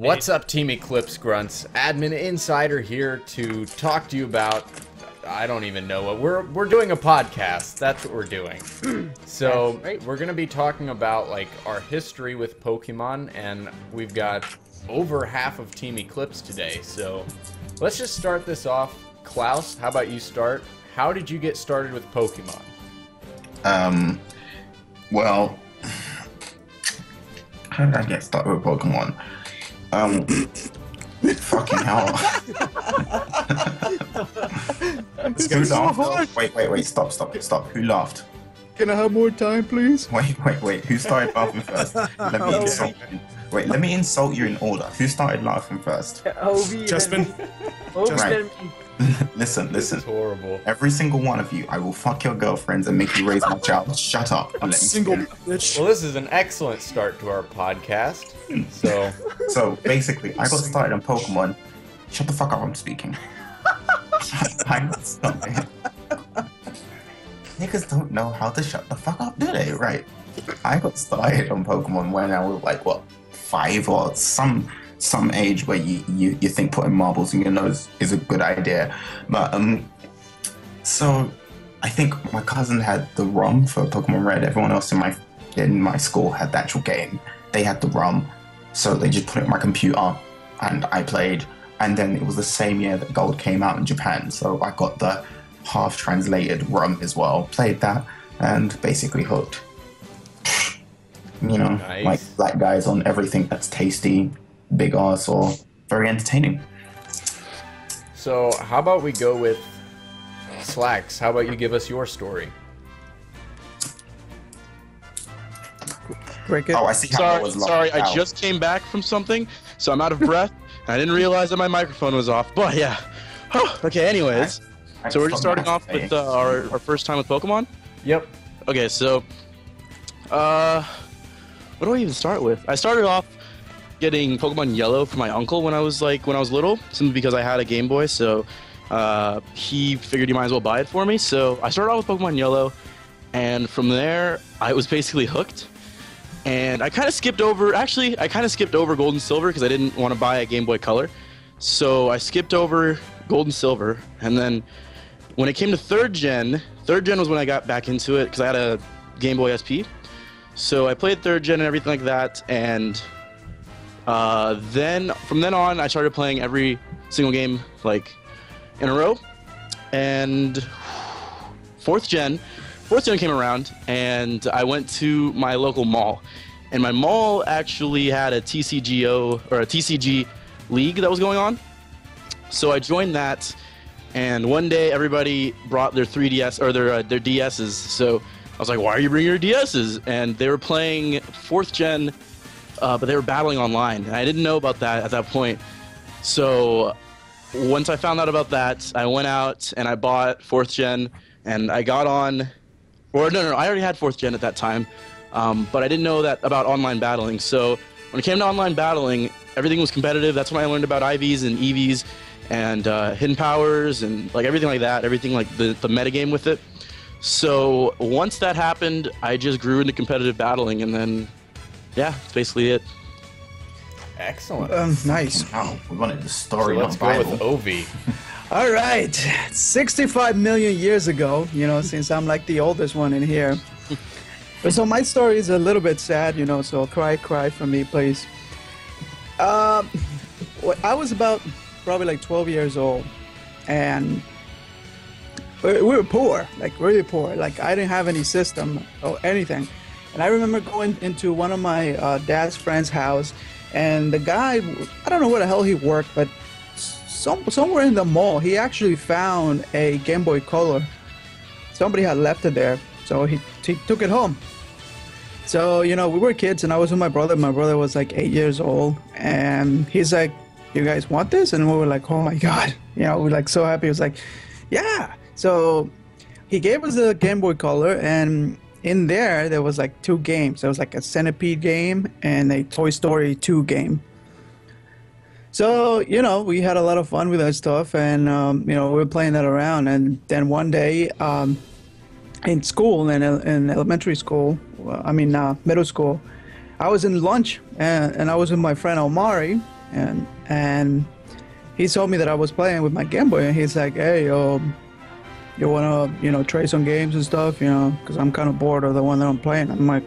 What's up, Team Eclipse Grunts? Admin Insider here to talk to you about, I don't even know what, we're doing a podcast. That's what we're doing. So, we're going to be talking about, like, our history with Pokemon, and we've got over half of Team Eclipse today. So, let's just start this off. Klaus, how about you start? How did you get started with Pokemon? Well, how did I get started with Pokemon? Fucking hell. Who laughed? Wait, stop. Who laughed? Can I have more time, please? Wait. Who started laughing first? Let me insult you in order. Who started laughing first? Jasmine. Right. Listen. This is horrible. Every single one of you, I will fuck your girlfriends and make you raise my child. Shut up. I'm single, bitch. Well, this is an excellent start to our podcast. So basically, I got started on Pokemon. Shut the fuck up, I'm speaking. I got started. Niggas don't know how to shut the fuck up, do they? Right. I got started on Pokemon when I was like, what, 5 or some age where you think putting marbles in your nose is a good idea. But so I think my cousin had the ROM for Pokemon Red. Everyone else in my school had the actual game. They had the ROM, so they just put it in my computer and I played. And then it was the same year that Gold came out in Japan, so I got the half translated ROM as well. Played that and basically hooked. You know, nice. Like black guys on everything that's tasty, big ass, or very entertaining. So how about we go with Slacks? How about you give us your story? Oh, I see how it was locked Sorry, out. I just came back from something, so I'm out of breath. I didn't realize that my microphone was off, but yeah. Okay, anyways. So we're just starting off with our first time with Pokemon? Yep. Okay, so, what do I even start with? I started off getting Pokemon Yellow from my uncle when I was little, simply because I had a Game Boy, so he figured he might as well buy it for me. So I started off with Pokemon Yellow, and from there I was basically hooked. And I kind of skipped over Gold and Silver because I didn't want to buy a Game Boy Color. So I skipped over Gold and Silver, and then when it came to third gen was when I got back into it because I had a Game Boy SP. So I played third gen and everything like that, and then from then on I started playing every single game like in a row. And fourth gen came around, and I went to my local mall, and my mall actually had a TCGO or a TCG league that was going on. So I joined that, and one day everybody brought their 3DS or their DSs. So I was like, why are you bringing your DSs? And they were playing 4th gen, but they were battling online. And I didn't know about that at that point. So once I found out about that, I went out and I bought 4th gen, and I got on, or no, I already had 4th gen at that time, but I didn't know that about online battling. So when it came to online battling, everything was competitive. That's when I learned about IVs and EVs and hidden powers and like everything like that, everything like the metagame with it. So once that happened, I just grew into competitive battling, and then, yeah, that's basically it. Excellent. Nice. Wow, we wanted the story. So let's go with Ovi. All right. 65 million years ago, since I'm like the oldest one in here. So my story is a little bit sad, so cry for me, please. I was about probably like 12 years old, and we were poor, like really poor. Like I didn't have any system or anything. And I remember going into one of my dad's friend's house, and the guy, I don't know where the hell he worked, but somewhere in the mall, he actually found a Game Boy Color. Somebody had left it there, so he took it home. So, we were kids, and I was with my brother. My brother was like 8 years old, and he's like, you guys want this? And we were like, oh my God. We were like so happy. He was like, yeah. So he gave us a Game Boy Color, and in there was like 2 games. There was like a Centipede game and a Toy Story 2 game. So, we had a lot of fun with that stuff, and, we were playing that around. And then one day, in school, in elementary school, middle school, I was in lunch, and I was with my friend Omari, and he told me that I was playing with my Game Boy, and he's like, "Hey, you wanna, trade some games and stuff, because I'm kind of bored of the one that I'm playing." I'm like,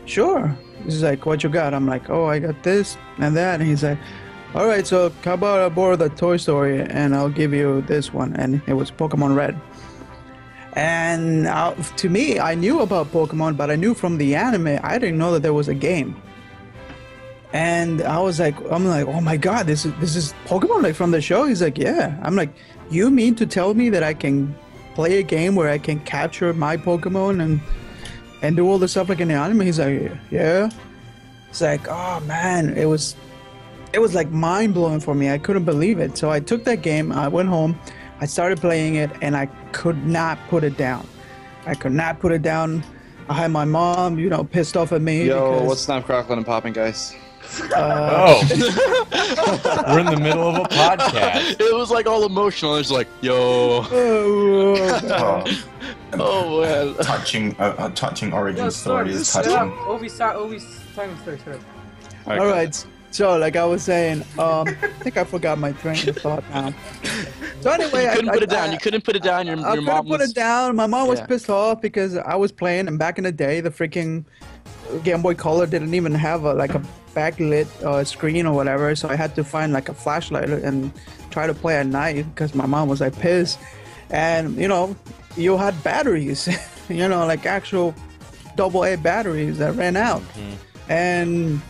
"Sure." He's like, "What you got?" I'm like, "Oh, I got this and that." And he's like, "All right, so how about I borrow the Toy Story and I'll give you this one?" And it was Pokemon Red. And to me, I knew about Pokemon, but I knew from the anime. I didn't know that there was a game. And I'm like, "Oh my God, this is Pokemon, like from the show?" He's like, "Yeah." I'm like, "You mean to tell me that I can play a game where I can capture my Pokemon and do all the stuff like in the anime?" He's like, "Yeah." It's like, oh man, it was like mind blowing for me. I couldn't believe it. So I took that game, I went home, I started playing it, and I could not put it down. I could not put it down. I had my mom, pissed off at me. Yo, what's not crackling and popping, guys? We're in the middle of a podcast. It was like all emotional. It's like, yo. Oh man. Touching origin story is touching. Obi's time story. All right. So, like I was saying, I think I forgot my train of thought now. So anyway, you couldn't put it down. You couldn't put it down. Your I mom couldn't put it down. My mom was pissed off because I was playing, and back in the day, the freaking Game Boy Color didn't even have a backlit screen or whatever. So I had to find like a flashlight and try to play at night because my mom was like pissed. And you had batteries, like actual AA batteries that ran out. And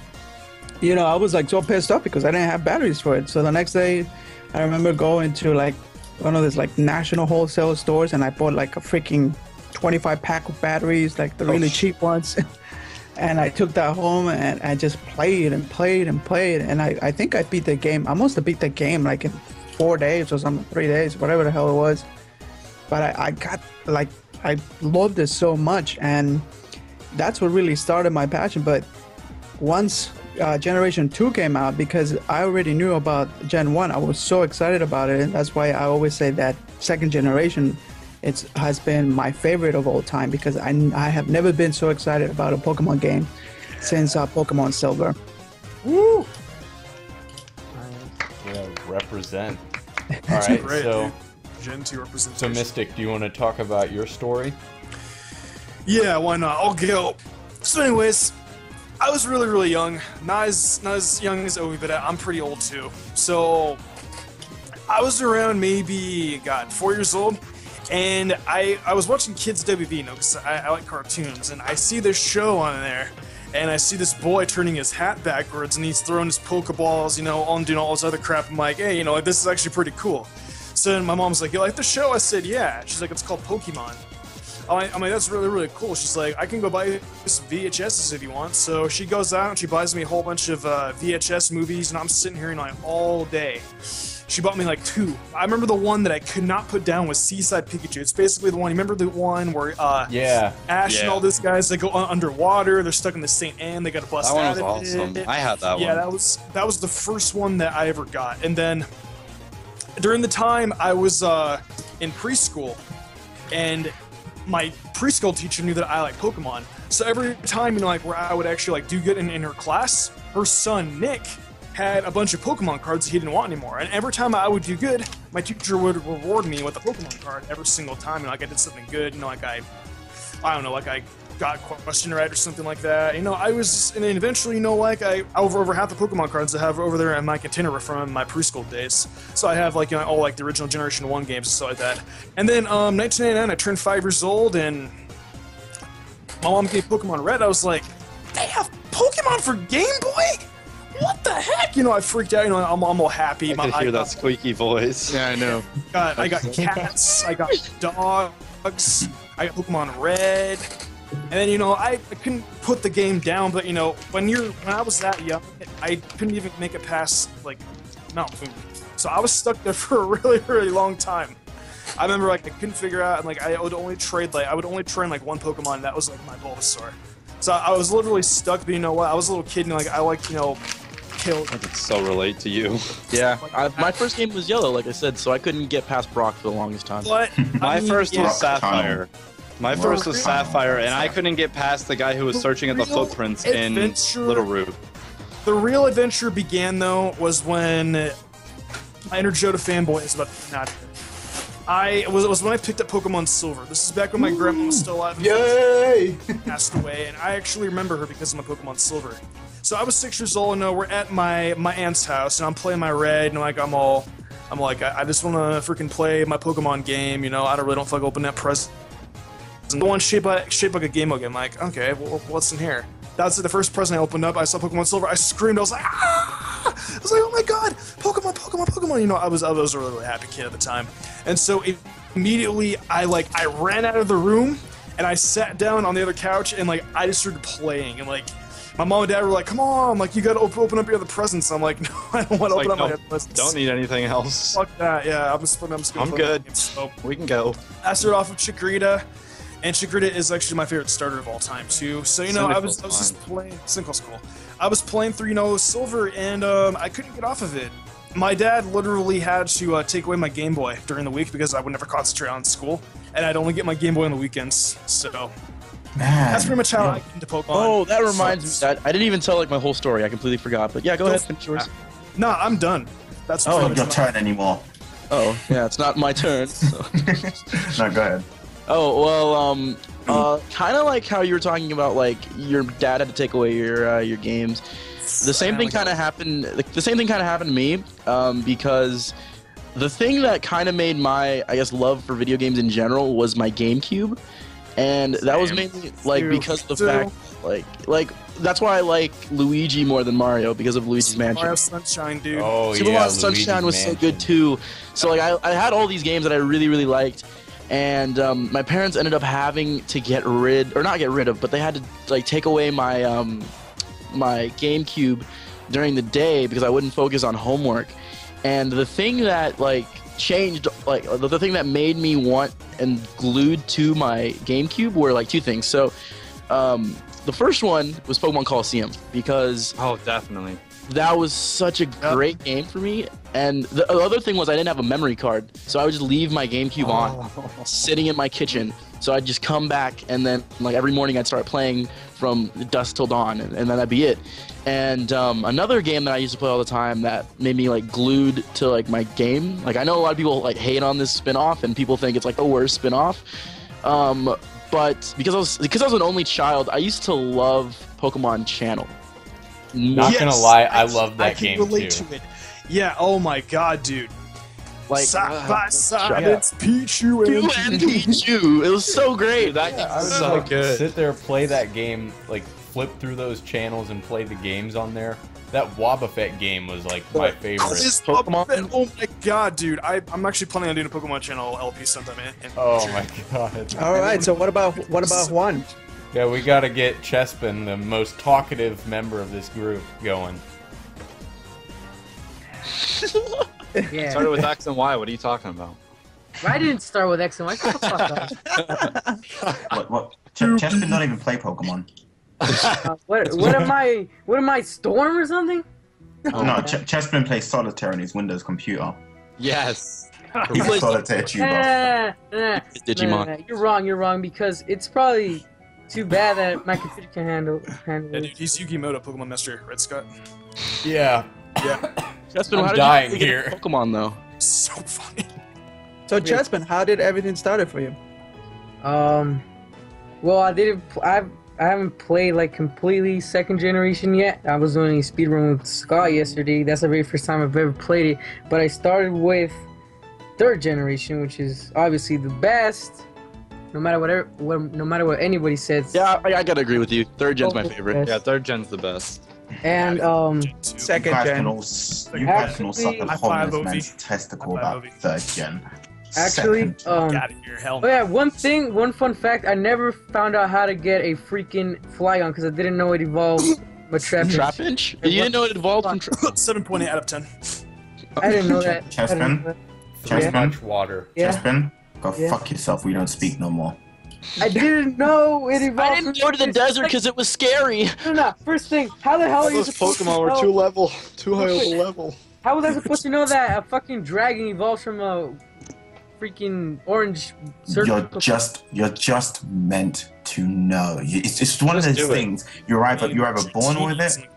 I was like so pissed off because I didn't have batteries for it. So the next day, I remember going to like one of those like national wholesale stores, and I bought like a freaking 25-pack of batteries, like the really cheap ones. And I took that home and I just played and played and played. And I think I beat the game. I must have beat the game like in 4 days or something, 3 days, whatever the hell it was. But I got like, I loved it so much. And that's what really started my passion. But once Generation 2 came out, because I already knew about Gen 1, I was so excited about it. And that's why I always say that second generation has been my favorite of all time, because I have never been so excited about a Pokemon game since Pokemon Silver. Woo! Yeah, represent. All right, Great, so dude. Gen 2 representation. So Mystic, do you want to talk about your story? Yeah, why not? I'll go. So anyways, I was really, really young. Not as young as Obi, but I'm pretty old too. So I was around maybe, 4 years old. And I was watching Kids WB, because I like cartoons, and I see this show on there, and I see this boy turning his hat backwards, and he's throwing his Pokeballs, on doing all this other crap. I'm like, hey, this is actually pretty cool. So then my mom's like, you like the show? I said, yeah. She's like, it's called Pokemon. I'm like, that's really, really cool. She's like, I can go buy some VHSs if you want. So she goes out and she buys me a whole bunch of VHS movies, and I'm sitting here all day. She bought me like 2. I remember the one that I could not put down was Seaside Pikachu. It's basically the one. You remember the one where Ash and all these guys, they go underwater. They're stuck in the St. Anne. They got to bust out of it. That one was awesome. I had that one. Yeah, that was the first one that I ever got. And then during the time I was in preschool, and my preschool teacher knew that I like Pokemon. So every time, where I would actually do good in her class, her son Nick had a bunch of Pokemon cards he didn't want anymore. And every time I would do good, my teacher would reward me with a Pokemon card every single time. I did something good, I don't know, I got a question right or something like that. I was, and then eventually, I over half the Pokemon cards I have over there in my container were from my preschool days. So I have all the original Generation 1 games and stuff like that. And then 1999, I turned 5 years old, and my mom gave Pokemon Red. I was like, they have Pokemon for Game Boy? What the heck? I freaked out. I'm all happy. I could hear that squeaky voice. Yeah, I know. I got cats. I got dogs. I got Pokemon Red. And then I couldn't put the game down. But when I was that young, I couldn't even make it past Mount Moon. So I was stuck there for a really, really long time. I remember I couldn't figure out, and I would only train one Pokemon. And that was my Bulbasaur. So I was literally stuck. But you know what? I was a little kid, and I liked kill. I can so relate to you. Yeah, my first game was Yellow, like I said, so I couldn't get past Brock for the longest time. But My first was Sapphire. My first was Sapphire, and I couldn't get past the guy who was searching at the footprints in Little Root. The real adventure began though was when I entered Joe to Fanboy. It's about not. It was when I picked up Pokemon Silver. This is back when my grandma was still alive. Yay! Passed away, and I actually remember her because of my Pokemon Silver. So I was 6 years old, and we're at my aunt's house, and I'm playing my red, and like I'm like I just want to freaking play my Pokemon game. You know, I don't feel like opening that present. The one shaped like a Game Boy game. I'm like, okay, well, what's in here? That's the first present I opened up. I saw Pokemon Silver. I screamed. I was like, ah! I was like, oh my god, Pokemon, Pokemon, Pokemon. You know, I was a really happy kid at the time. And so immediately I ran out of the room and I sat down on the other couch and like I just started playing and like my mom and dad were like, come on, like you gotta open up your other presents. I'm like, no, I don't want to open up my other presents. Don't need anything else. Fuck that. Yeah, I'm just gonna I'm play good. games, so. We can go. I started off with Chikorita. And Chikorita is actually my favorite starter of all time too. So you know, I was just playing. Cynical's cool. I was playing through Silver, and I couldn't get off of it. My dad literally had to take away my Game Boy during the week because I would never concentrate on school, and I'd only get my Game Boy on the weekends. So that's pretty much how I get into Pokemon. Oh, that reminds me. That I didn't even tell like my whole story. I completely forgot. But yeah, go ahead. Finish yours. Nah, I'm done. That's It's not your turn anymore. Oh, yeah, it's not my turn. So. No, go ahead. Oh well, kind of like how you were talking about, like your dad had to take away your games. The same thing kind of happened. The same thing kind of happened to me, because the thing that kind of made my, I guess, love for video games in general was my GameCube, and that was mainly like because of the fact, like that's why I like Luigi more than Mario, because of Luigi's Mansion. Mario Sunshine, dude. Oh Super yeah, Mario Sunshine was so good too. So like I had all these games that I really liked. And my parents ended up having to not get rid of, but they had to like take away my my GameCube during the day because I wouldn't focus on homework. And the thing that like changed, like the thing that made me want and glued to my GameCube were like two things. So the first one was Pokemon Coliseum, because Definitely. that was such a great game for me. And the other thing was I didn't have a memory card, so I would just leave my GameCube on, sitting in my kitchen. So I'd just come back, and then like every morning I'd start playing from dusk till dawn, and then that'd be it. And another game that I used to play all the time that made me like glued to like my game. Like I know a lot of people like hate on this spin-off, and people think it's like the worst spin-off. But because I was an only child, I used to love Pokemon Channel. Not gonna lie, I love that game too. To it. Yeah, oh my god, dude. Like side by side, it's Pichu and Pichu. It was so great. Dude, that I was so like, good. sit there, play that game, like flip through those channels and play the games on there. That Wobbuffet game was like my favorite. Pokemon. Oh my god, dude! I'm actually planning on doing a Pokemon Channel LP sometime. Oh my god! All right, so what about Juan? Yeah, we gotta get Chespin, the most talkative member of this group, going. Yeah. Started with X and Y. What are you talking about? I didn't start with X and Y. Shut the fuck up. What? Chespin not even play Pokemon. What am I, Storm or something? No, Chespin plays Solitaire on his Windows computer. Yes. He's a Solitaire tuber. Digimon. You're wrong, because it's probably too bad that my computer can handle Yeah, it. dude, he's Yukimoto, Pokemon Master, Red Scott. Yeah. Chespin, I'm how did dying you get here. Pokemon though? So funny. So Chespin, how did everything started for you? Well, I haven't played like completely second generation yet. I was doing a speedrun with Scott yesterday. That's the very first time I've ever played it. But I started with third generation, which is obviously the best. No matter what anybody says. Yeah, I gotta agree with you. Third gen's my favorite. Yeah, third gen's the best. And Second You guys gen. can all suck a High five, homeless Ovi. man's testicle High five, about Ovi. third gen. actually, Second. Get out of here, hell. oh yeah, one fun fact: I never found out how to get a freaking Flygon because I didn't know it evolved from a Trapinch. Trapinch? You didn't know it evolved from 7.8 out of 10. I didn't know that. Chespin? Too Chespin? much water. Yeah. Chespin? Go Yeah. fuck yourself, we don't speak no more. I didn't know it evolved. I didn't go to the desert because it was scary. No. First thing, how the hell are you Those supposed to Pokemon were know? too high of a level. How was I supposed to know that a fucking dragon evolves from a freaking orange circle? You're just meant to know. It's one of Just those do it. things. You're either born with it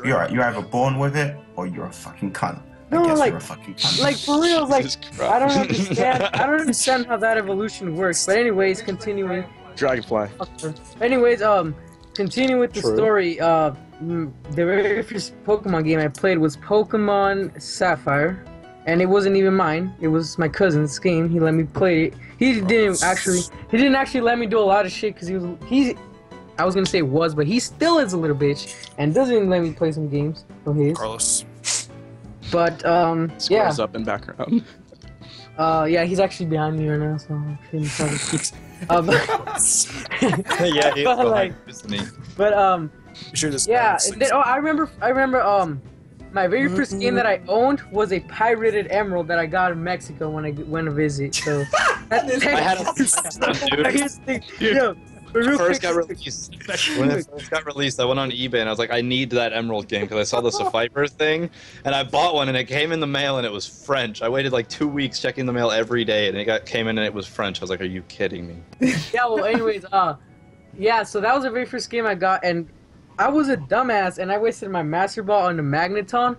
You're either born with it or you're a fucking cunt. No, I guess like- you're a fucking cunt. Like for real, like Jesus Christ. I don't understand. I don't understand how that evolution works. But anyways, continuing. Dragonfly. Anyways, continue with the True. story. The very first Pokemon game I played was Pokemon Sapphire, and it wasn't even mine. It was my cousin's game. He let me play it. He didn't actually let me do a lot of shit because I was gonna say was, but he still is a little bitch and doesn't even let me play some games of his. Carlos. But yeah. Scrolls up in background. Yeah, he's actually behind me right now, so I shouldn't probably. Yeah, he's But, like- isn't he? But Sure this yeah. And then, I remember. My very first game that I owned was a pirated emerald that I got in Mexico when I went to visit. So I had a dude. Yo, When it first got released, I went on eBay and I was like, I need that Emerald game because I saw the Survivor thing, and I bought one and it came in the mail and it was French. I waited like 2 weeks checking the mail every day and came in and it was French. I was like, are you kidding me? Yeah. Well, anyways, yeah. So that was the very first game I got, and I was a dumbass, and I wasted my Master Ball on the Magneton.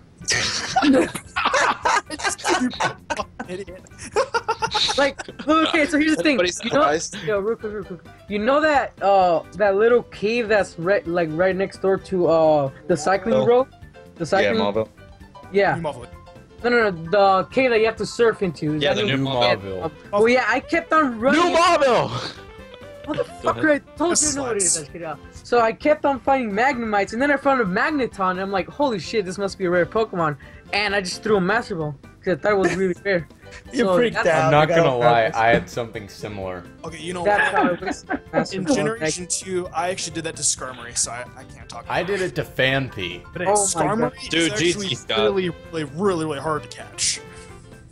Idiot. Like, look, okay. So here's the thing. Everybody's You know, surprised. yo, real quick. You know that that little cave that's right next door to the cycling Oh. road. The Yeah, cycling. Marvel. Yeah. Marvel. No. The cave that you have to surf into. Is Yeah, that the new- New Mauville. Oh yeah, I kept on running. New Marvel! Motherfucker, I told That's you know what it is. slice. That shit out. So I kept on fighting Magnemites, and then I found a Magneton, and I'm like, holy shit, this must be a rare Pokemon. And I just threw a Master Ball, because I thought it was really rare. You So freaked that's- out. I'm not You got gonna on lie, purpose. I had something similar. Okay, you know That's how I what? was Master In Ball. Generation 2, I actually did that to Skarmory, so I can't talk about I it. did it to Fanpy. But Oh my Skarmory God. Dude, is actually GT Scott. really hard to catch.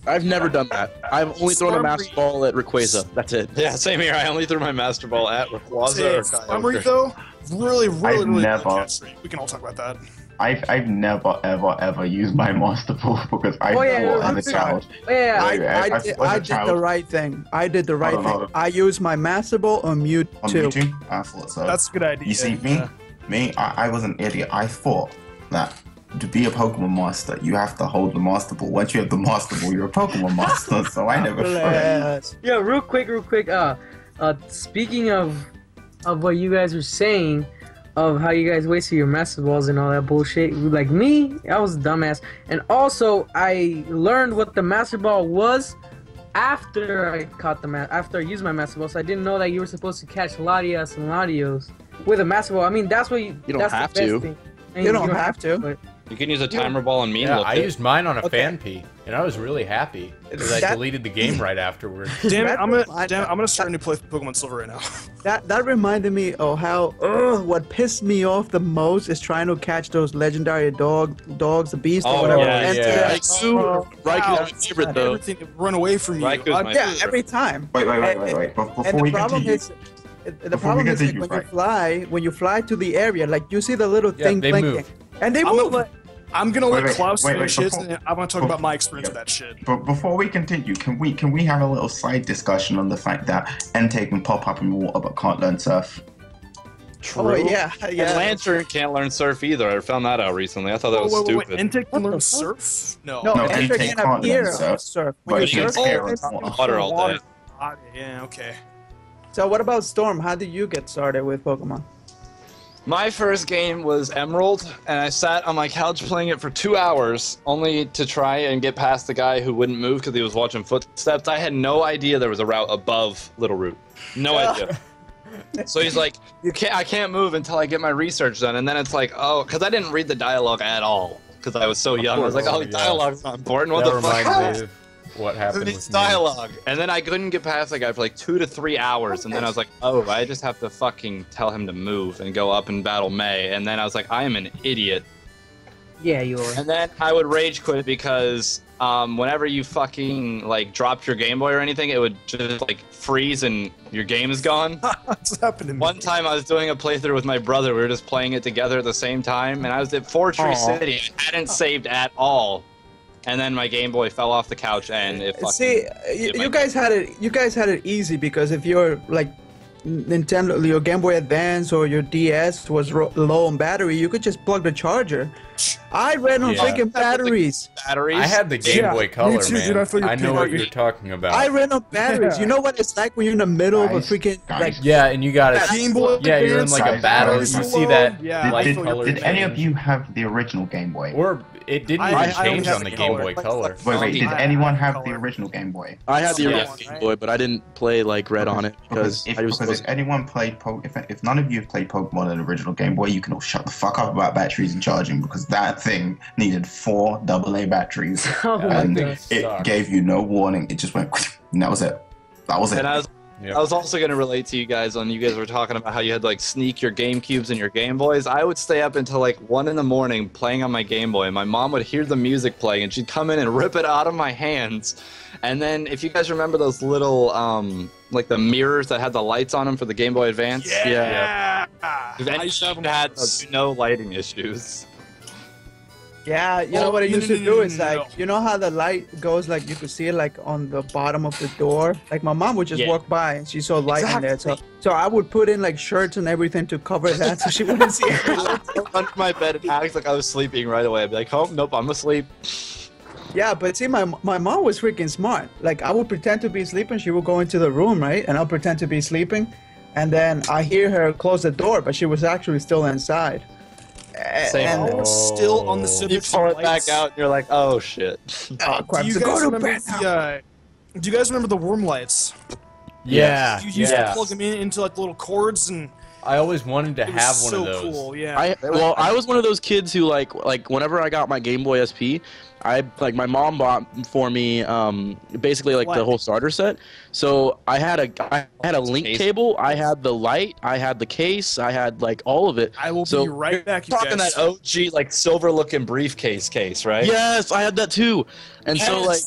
I've never done that. I've only thrown a Master Ball at Rayquaza. That's it. Yeah, same here. I only threw my Master Ball at Rayquaza Say, or Skarmory, though, really I've good never- catch rate. We can all talk about that. I've never ever used my Master Ball because I Oh, yeah, thought yeah, as a child. Yeah, Wait, I as did a the child- right thing. I did the right Hold on, thing. hold on. I used my Master Ball on On Mewtwo. YouTube, I thought so. That's a good idea. You see, I was an idiot. I thought that to be a Pokemon master, you have to hold the Master Ball. Once you have the Master Ball, you're a Pokemon master. So I never threw it. Yes. Yeah, real quick. Speaking of what you guys were saying, of how you guys wasted your Master Balls and all that bullshit. Like me, I was a dumbass. And also, I learned what the Master Ball was after I caught after I used my Master Ball. So I didn't know that you were supposed to catch Latias and Latios with a Master Ball. I mean, that's what you don't that's have the best to. thing. I mean, You don't have to. but- You can use a timer ball and Yeah, I it. used mine on a Okay. Fanpy, and I was really happy because I That- deleted the game right afterwards. Damn it, That I'm remind- gonna start a new play Pokemon Silver right now. That reminded me of how what pissed me off the most is trying to catch those legendary dogs, the beast Oh, or whatever. yeah, and yeah. Raikou, Raikou is my favorite though. Everything run away from you. Raikou is my yeah, favorite. every time. Wait. And Before the we problem continue, is, the Before we problem is like, continue, when you fly to the area, like you see the little Yeah, thing they blinking, move. and they I'm move. gonna let Wait, Klaus wait, finish wait, his, before- and I want to talk about my experience with that shit. but before we continue, can we have a little side discussion on the fact that Entei can pop up in water but can't learn surf? Oh yeah, And yeah. Lantern can't learn surf either. I found that out recently. I thought that was stupid. Entei can What learn the fuck? surf? No. No, No, Enter Entei can can't appear learn on surf, surf. but When he you can surf, scare it's us water. Water all day. Yeah, okay. So what about Storm? How did you get started with Pokemon? My first game was Emerald, and I sat on my couch playing it for 2 hours, only to try and get past the guy who wouldn't move because he was watching footsteps. I had no idea there was a route above Little Root. No idea. So he's like, I can't move until I get my research done. And then it's like, oh, because I didn't read the dialogue at all because I was so young. I was like, oh, yeah. dialogue's not important. What That the fuck? reminds me of what happened It's with me. dialogue. And then I couldn't get past the guy for like 2 to 3 hours. And then I was like, oh, I just have to fucking tell him to move and go up and battle May. And then I was like, I am an idiot. Yeah, you are. And then I would rage quit because whenever you fucking like dropped your Game Boy or anything, it would just like freeze and your game is gone. What's happening? One time I was doing a playthrough with my brother. We were just playing it together at the same time. And I was at Fortree City. I hadn't saved at all. And then my Game Boy fell off the couch and it fucking... See, you guys had it. You guys had it easy because if you're like Nintendo, your Game Boy Advance or your DS was low on battery, you could just plug the charger. I ran on Yeah. freaking batteries. Batteries. I had the Game Yeah, Boy me Color, too, dude. man. I feel your I know pain. what you're talking about. I ran on batteries. Yeah. You know what it's like when you're in the middle of a Guys, freaking like. guys. and you got it. Game Boy Yeah, you're in like a Guys, battle. You guys. see that Yeah, light I feel your color Did any of change. you have the original Game Boy? Or it didn't I- even I change only on the had Game color. Boy Color. Wait, did I anyone had have the color. original Game Boy? I had the Yeah. original Game Boy, but I didn't play like Red on it because I was Because if anyone played if none of you have played Pokemon on the original Game Boy, you can all shut the fuck up about batteries and charging, because that thing needed 4 AA batteries, Oh my and God. it Sucked. gave you no warning. It just went, and that was it. That was it. And Yep. I was also going to relate to you guys on you guys were talking about how you had to like sneak your GameCubes and your Game Boys. I would stay up until like 1 in the morning playing on my Game Boy, and my mom would hear the music playing and she'd come in and rip it out of my hands. And then if you guys remember those little like the mirrors that had the lights on them for the Game Boy Advance, Yeah. if I any used to have of them you had all. those, you know lighting issues. Yeah, you know Oh, what I no, used no, to no, do no, is no, like, no. you know how the light goes, like you could see it like on the bottom of the door. Like my mom would just Yeah. walk by and she saw light in there, so I would put in like shirts and everything to cover that so she wouldn't see it. I would go under my bed and act like I was sleeping right away. I'd be like, oh, nope, I'm asleep. Yeah, but see, my mom was freaking smart. Like I would pretend to be sleeping, she would go into the room, right, and I'll pretend to be sleeping, and then I hear her close the door, but she was actually still inside. Same. And, Oh, still on the You subject pull of it back lights. out and you're like, oh shit. oh, crap, Do you so guys go to remember bed now. do you guys remember the worm lights? Yeah, You used yeah. to plug them into like little cords, and I always wanted to it was have so one of those. cool. Yeah. I was one of those kids who like whenever I got my Game Boy SP, my mom bought for me basically like the What? whole starter set. So I had a link Case. cable, I had the light, I had the case, I had like all of it. I will So- be right back, you Talking guys. that OG like silver looking briefcase case, right? Yes, I had that too. And so like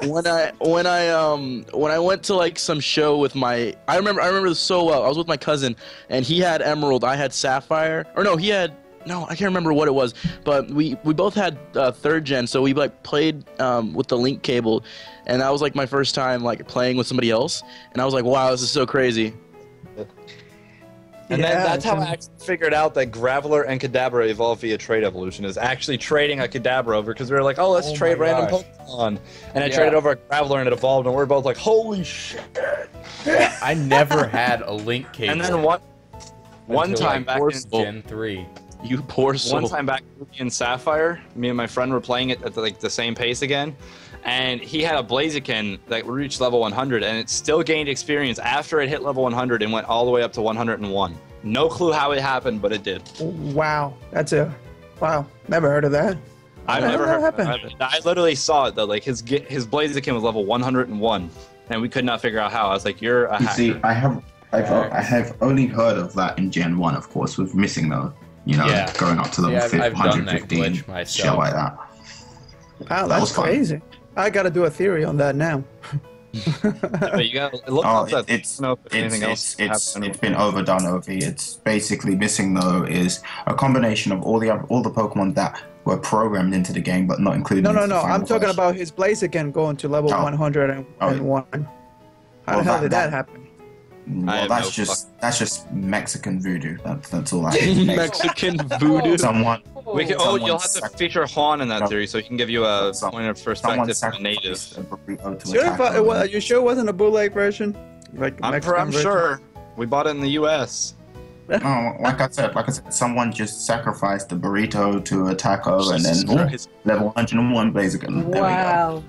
when I went to like some show with my I remember this so well. I was with my cousin and he had Emerald, I had Sapphire. Or no, I can't remember what it was, but we both had 3rd gen, so we like played with the link cable, and that was like my first time like playing with somebody else, and I was like, wow, this is so crazy. And then Yeah, that's how so- I actually figured out that Graveler and Kadabra evolved via trade evolution, is actually trading a Kadabra over, because we were like, oh, let's Oh trade my random gosh. Pokemon. And I Yeah. traded over a Graveler and it evolved, and we're both like, holy shit. I never had a link cable. And then one until, time like, back poor in soul. Gen 3. You poor soul. One time back in Sapphire, me and my friend were playing it at like the same pace again, and he had a Blaziken that reached level 100, and it still gained experience after it hit level 100 and went all the way up to 101. No clue how it happened, but it did. Wow, wow, never heard of that. I've How never did that heard. happen? I literally saw it though. Like his Blaziken was level 101, and we could not figure out how. I was like, "You're a You hacker." see, I have only heard of that in Gen 1, of course, with missing though. You know, Yeah. going up to level Yeah, I've done that 115, glitch shit myself. like that. Wow, That that's was fun. crazy. I gotta do a theory on that now. But you got look Oh, up that. it's I don't know if anything else it's happened. been overdone, Ovi. It's basically missing though is a combination of all the Pokemon that were programmed into the game but not included. No, into no, the no. final I'm talking version. about his Blaziken going to level Oh. 101. How the Well, hell did that that- happen? I Well, have that's just Mexican voodoo. That's all I can make. Mexican voodoo. Someone We can, Someone you'll have to sac- feature Han in that No. theure so he can give you a Some- point of someone perspective from a native. sacrificed a burrito to Sure, attack if her. you sure it wasn't a bootleg version? Like I'm Mexican version? sure. We bought it in the U.S. Oh, like I said, someone just sacrificed the burrito to attack her, and Jesus then Christ. level 101 Blaziken. There Wow.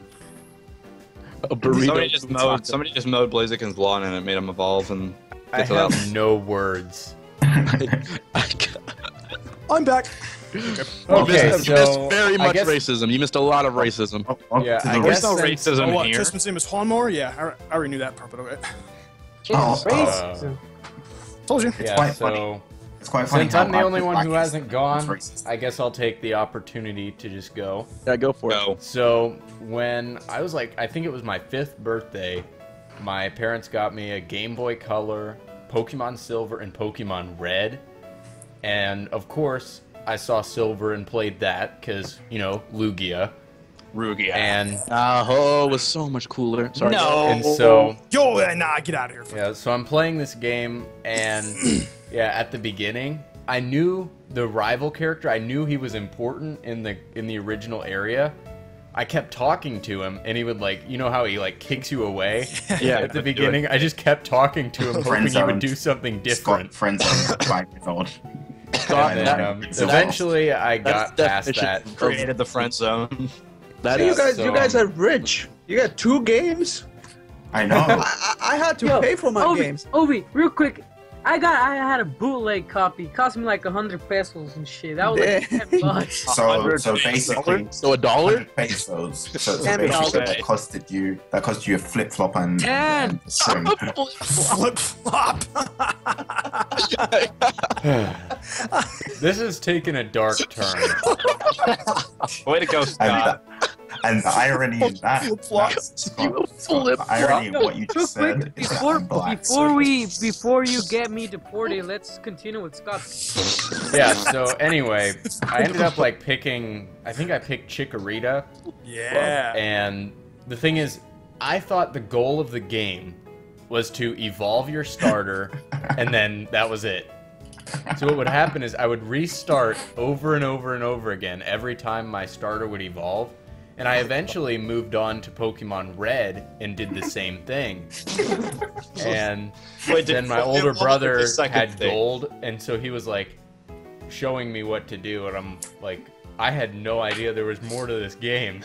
A burrito. Somebody just mowed Blaziken's lawn and it made him evolve and I get to that. have no words. I'm back. Okay, you missed so very I much guess- racism. You missed a lot of racism. we go. Yeah, To the I right. guess There's no since- racism Oh, what? here. Trisman's name is Hornmore? Yeah, I already knew that part, but okay. Jesus, Oh, racism. Told you. Yeah, quite so funny. It's quite funny. since how I'm the only one who black hasn't is gone, racist. I guess I'll take the opportunity to just go. Yeah, go for it. Go. So when I was like, I think it was my 5th birthday, my parents got me a Game Boy Color, Pokemon Silver, and Pokemon Red. And of course, I saw Silver and played that because, you know, Lugia. Rugia. And Oh, it was so much cooler. Sorry. No. and so Yo, nah, get out of here. yeah, so I'm playing this game, and yeah, at the beginning, I knew the rival character. I knew he was important in the original area. I kept talking to him, and he would like, you know how he like kicks you away. Yeah. At the beginning, I just kept talking to him, hoping he would do something different. Friends are 5 years old. Scott, And that- then, that's- eventually, I got that's past definition that. Created the friend zone. That Yeah, is You guys are rich. You got 2 games. I know. I had to Yo, pay for my Ovi, games. Ovi, real quick. I had a bootleg copy. It cost me like 100 pesos and shit. That was like Damn. $10. So basically, so $1? 100 pesos. So $10. basically, that cost you a flip flop and 10. and a string. Flip flop. This has taken a dark turn. Way to go, Scott. And the irony in that, the irony in what you Real just said quick, is that I'm black. before you get me deported, let's continue with Scott. Yeah, so anyway, I ended up like picking, I think I picked Chikorita, Yeah. and the thing is, I thought the goal of the game was to evolve your starter, and then that was it. So what would happen is I would restart over and over and over again every time my starter would evolve, and I eventually moved on to Pokemon Red and did the same thing. And Wait, then my you older evolve brother the second had thing? gold, and so he was like showing me what to do, and I'm like, I had no idea there was more to this game.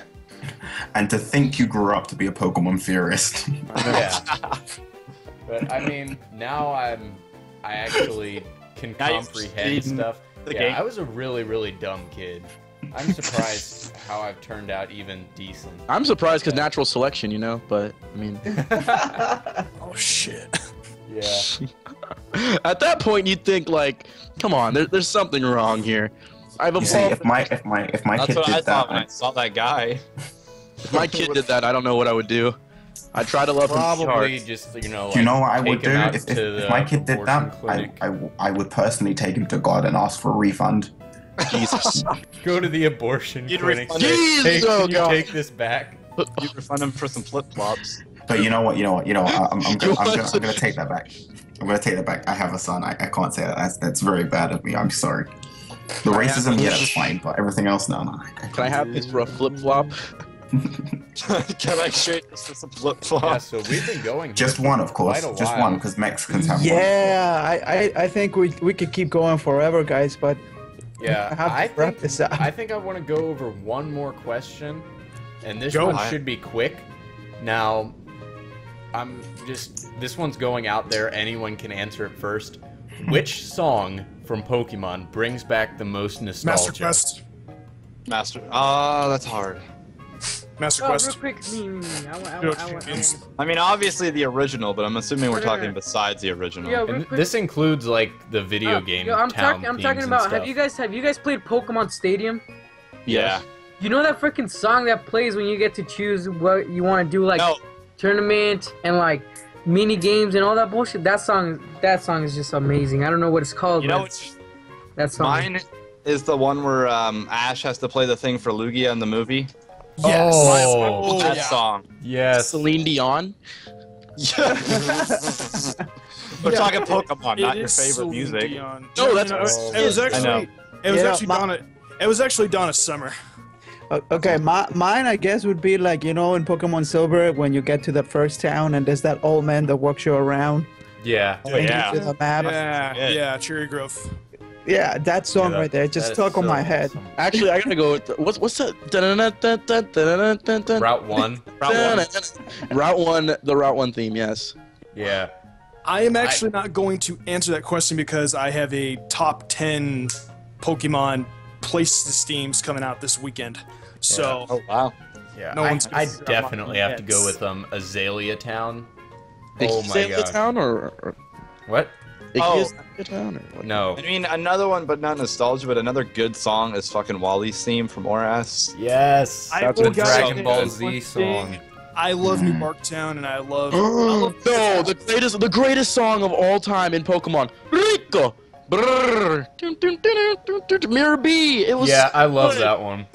And to think you grew up to be a Pokemon theorist. Yeah. But I mean, now I actually can Now you've comprehend seen stuff. the Yeah, game. I was a really, really dumb kid. I'm surprised how I've turned out even decent. I'm surprised because natural selection, you know, but I mean, Oh shit. Yeah. at that point you'd think like, come on, there's something wrong here. I've You see, evolved. if my That's kid what I did thought that, when I saw that guy. If my kid did that, I don't know what I would do. I'd try to love him Probably hard. just, you know, do you know what I would take do him out if to the my kid did abortion that? clinic. I would personally take him to God and ask for a refund. Jesus. Go to the abortion You'd clinic. refund Say, it. "Hey, Jesus, oh can you God. take this back?" You refund him for some flip flops. But you know what? I'm gonna take that back. I'm gonna take that back. I have a son. I can't say that. That's very bad of me. I'm sorry. The racism, yeah, that's fine. But everything else, no. Can I have this for a flip flop? Can I trade this for some flip Yeah, flops? so we've been going here Just one, of course. quite a Just while. one, because Mexicans have one. Yeah, I think we could keep going forever, guys, but Yeah, I have to I wrap think this up. I think I want to go over one more question, and this Go. one should be quick. Now, this one's going out there. Anyone can answer it first. Which song from Pokemon brings back the most Master nostalgia? Quest. Master. Ah, that's hard. Master Oh, real Quest. quick, me. I mean, obviously the original, but I'm assuming we're No, no, talking no. besides the original. Yo, real And quick. this includes like the video game Yo, I'm town talking themes and about. stuff. Have you guys played Pokemon Stadium? Yeah. You know that freaking song that plays when you get to choose what you want to do, like No. tournament and like mini games and all that bullshit. That song is just amazing. I don't know what it's called. You know but what's that song. mine is the one where Ash has to play the thing for Lugia in the movie. Yes. Oh, That yeah. song. yes. Celine Dion. We're talking Pokemon, not It your is favorite Celine music. Dion. No, that's- it was I know. actually it was Yeah, actually Donna Summer. Okay, mine I guess would be like, you know, in Pokemon Silver when you get to the first town and there's that old man that walks you around. Yeah. Oh, and yeah. gives you the map. Yeah, Yeah. Cherry Grove. Yeah, that song Yeah, right there that just is stuck on so my head. awesome. Actually, I gotta go with what's that? Route 1. Route 1, the Route 1 theme, yes. Yeah. I am actually not going to answer that question because I have a top 10 Pokemon places themes coming out this weekend. So Oh wow. Yeah. No one's gonna I figure out definitely my have to go heads. with Azalea Town. Did Oh he my say the gosh. town or What? Oh. the town or what? No. I mean, another one, but not nostalgia, but another good song is fucking Wally's theme from ORAS. Yes. I That's will a guys Dragon say Ball one Z thing. song. I love New Barktown and I love No, the greatest song of all time in Pokemon. Rico, Brrr. Mirror B. It was. Yeah, I love that one.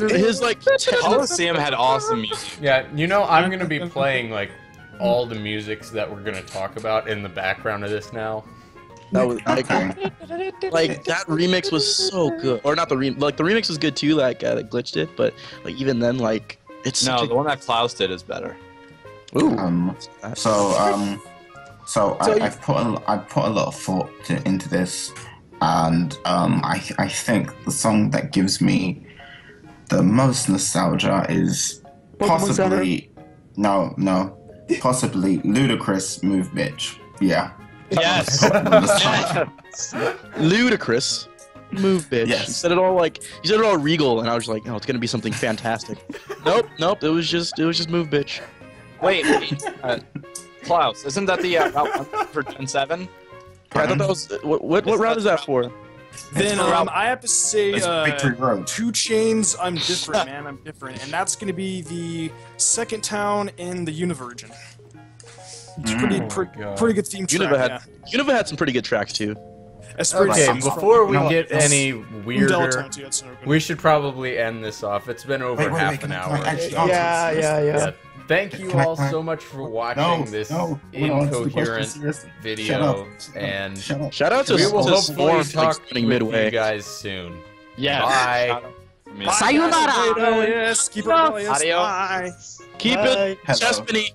His like. Coliseum had awesome music. Yeah, you know, I'm gonna be playing like all the musics that we're gonna talk about in the background of this now. That was Okay. like that remix was so good, or not the like the remix was good too. Like that glitched it, but like even then, like it's No, such the one that Klaus did is better. Ooh. So I've put a lot of thought into this, and I think the song that gives me the most nostalgia is possibly possibly Ludacris "Move Bitch." Yeah. Yes. Ludicrous. Move, bitch. Yes. You said it all like you said it all regal, and I was like, no, it's gonna be something fantastic. Nope. It was just move, bitch. Wait. Klaus, isn't that the route 1 for Gen 7? Yeah, I thought that was what route is that for? Then I have to say, It's Victory Road. 2 Chains, I'm different, man. I'm different, and that's gonna be the second town in the Universion. It's pretty good theme track. Unova had some pretty good tracks too. Okay, before we get it's- any weirder, Town too, that's another good we should probably end this off. It's been over half an hour. Yeah. Thank you Can I- all can I- so much for watching this incoherent video, and Shout out to we will hopefully Swarm for talk spinning with midway. you guys soon. Yeah. Bye. Sayonara! Yes, keep it Adios. Bye. Keep Bye. it, Chespany.